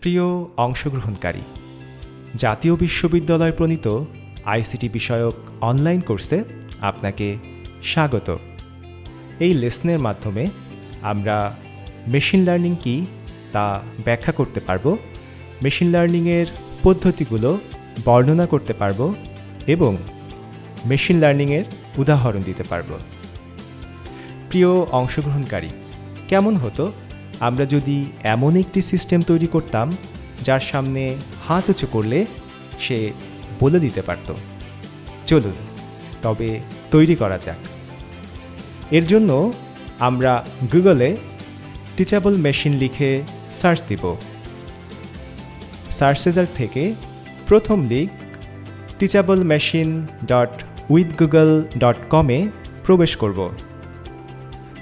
প্রিয় অংশগ্রহণকারী, জাতীয় বিশ্ববিদ্যালয় প্রণীত আইসিটি বিষয়ক অনলাইন কোর্সে আপনাকে স্বাগত। এই লেসনের মাধ্যমে আমরা মেশিন লার্নিং কী তা ব্যাখ্যা করতে পারব, মেশিন লার্নিংয়ের পদ্ধতিগুলো বর্ণনা করতে পারব এবং মেশিন লার্নিংয়ের উদাহরণ দিতে পারব। প্রিয় অংশগ্রহণকারী, কেমন হতো আমরা যদি এমন একটি সিস্টেম তৈরি করতাম যার সামনে হাত উঁচু করলে সে বলে দিতে পারত? চলুন তবে তৈরি করা যাক। এর জন্য আমরা গুগলে টিচাবল মেশিন লিখে সার্চ দিব। সার্চ রেজাল্ট থেকে প্রথম লিঙ্ক teachablemachine.withgoogle.com-এ প্রবেশ করব।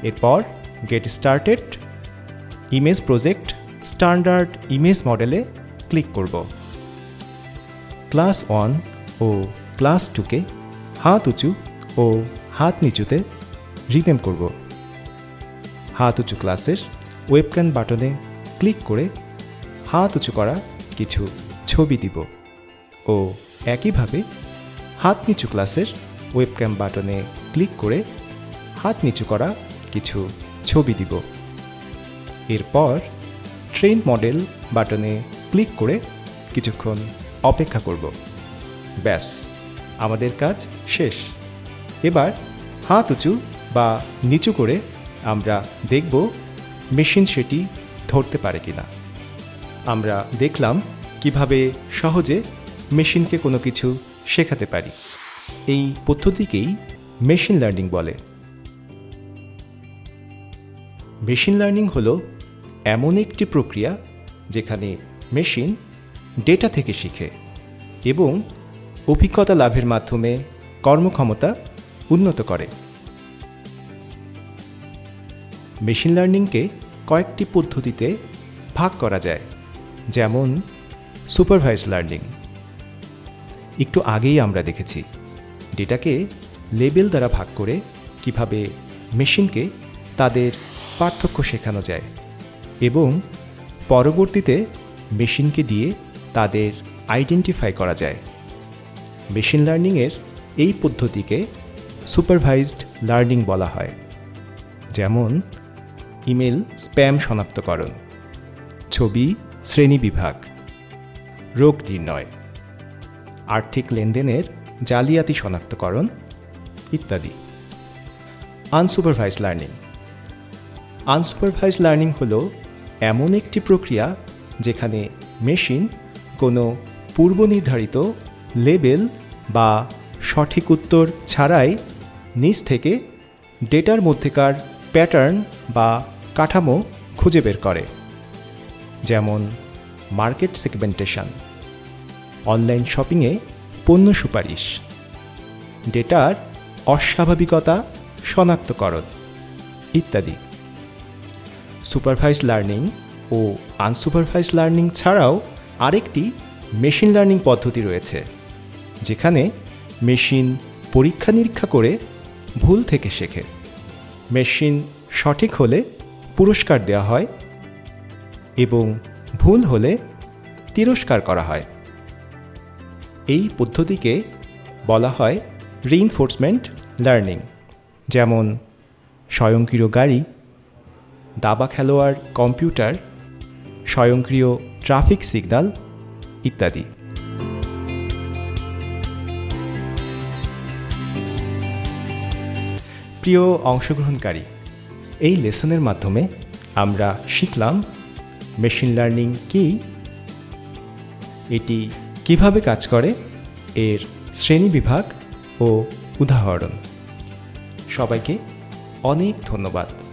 এরপর get started, image project, standard image মডেলে ক্লিক করব। ক্লাস 1 ও ক্লাস 2কে হাত উঁচু ও হাত নিচুতে রিনেম করব। হাত উঁচু ক্লাসের ওয়েবক্যাম বাটনে ক্লিক করে হাত উঁচু করা কিছু ছবি দিব ও একইভাবে হাত নিচু ক্লাসের ওয়েবক্যাম বাটনে ক্লিক করে হাত নিচু করা কিছু ছবি দিব। এরপর ট্রেন মডেল বাটনে ক্লিক করে কিছুক্ষণ অপেক্ষা করব। ব্যাস, আমাদের কাজ শেষ। এবার হাত উঁচু বা নিচু করে আমরা দেখব মেশিন সেটি ধরতে পারে কিনা। আমরা দেখলাম কিভাবে সহজে মেশিনকে কোনো কিছু শেখাতে পারি। এই পদ্ধতিকেই মেশিন লার্নিং বলে। মেশিন লার্নিং হলো এমন একটি প্রক্রিয়া যেখানে মেশিন ডেটা থেকে শিখে এবং অভিজ্ঞতা লাভের মাধ্যমে কর্মক্ষমতা উন্নত করে। মেশিন লার্নিংকে কয়েকটি পদ্ধতিতে ভাগ করা যায়, যেমন সুপারভাইজ লার্নিং। একটু আগেই আমরা দেখেছি ডেটাকে লেবেল দ্বারা ভাগ করে কিভাবে মেশিনকে তাদের পার্থক্য শেখানো যায় এবং পরবর্তীতে মেশিনকে দিয়ে তাদের আইডেন্টিফাই করা যায়। মেশিন লার্নিংয়ের এই পদ্ধতিকে সুপারভাইজড লার্নিং বলা হয়, যেমন ইমেল স্প্যাম শনাক্তকরণ, ছবি শ্রেণীবিভাগ, রোগ নির্ণয়, আর্থিক লেনদেনের জালিয়াতি শনাক্তকরণ ইত্যাদি। Unsupervised learning. আনসুপারভাইজড লার্নিং হলো এমন একটি প্রক্রিয়া যেখানে মেশিন কোনো পূর্বনির্ধারিত লেবেল বা সঠিক উত্তর ছাড়াই নিজ থেকে ডেটার মধ্যেকার প্যাটার্ন বা কাঠামো খুঁজে বের করে, যেমন মার্কেট সেগমেন্টেশন, অনলাইন শপিংয়ে পণ্য সুপারিশ, ডেটার অস্বাভাবিকতা শনাক্তকরণ ইত্যাদি। সুপারভাইজড লার্নিং ও আনসুপারভাইজড লার্নিং ছাড়াও আরেকটি মেশিন লার্নিং পদ্ধতি রয়েছে, যেখানে মেশিন পরীক্ষা নিরীক্ষা করে ভুল থেকে শেখে। মেশিন সঠিক হলে পুরস্কার দেওয়া হয় এবং ভুল হলে তিরস্কার করা হয়। এই পদ্ধতিকে বলা হয় রিইনফোর্সমেন্ট লার্নিং, যেমন স্বয়ংক্রিয় গাড়ি, দাবা খেলোয়াড় কম্পিউটার, স্বয়ংক্রিয় ট্রাফিক সিগন্যাল ইত্যাদি। প্রিয় অংশগ্রহণকারী, এই লেসনের মাধ্যমে আমরা শিখলাম মেশিন লার্নিং কী, এটি কিভাবে কাজ করে, এর শ্রেণীবিভাগ ও উদাহরণ। সবাইকে অনেক ধন্যবাদ।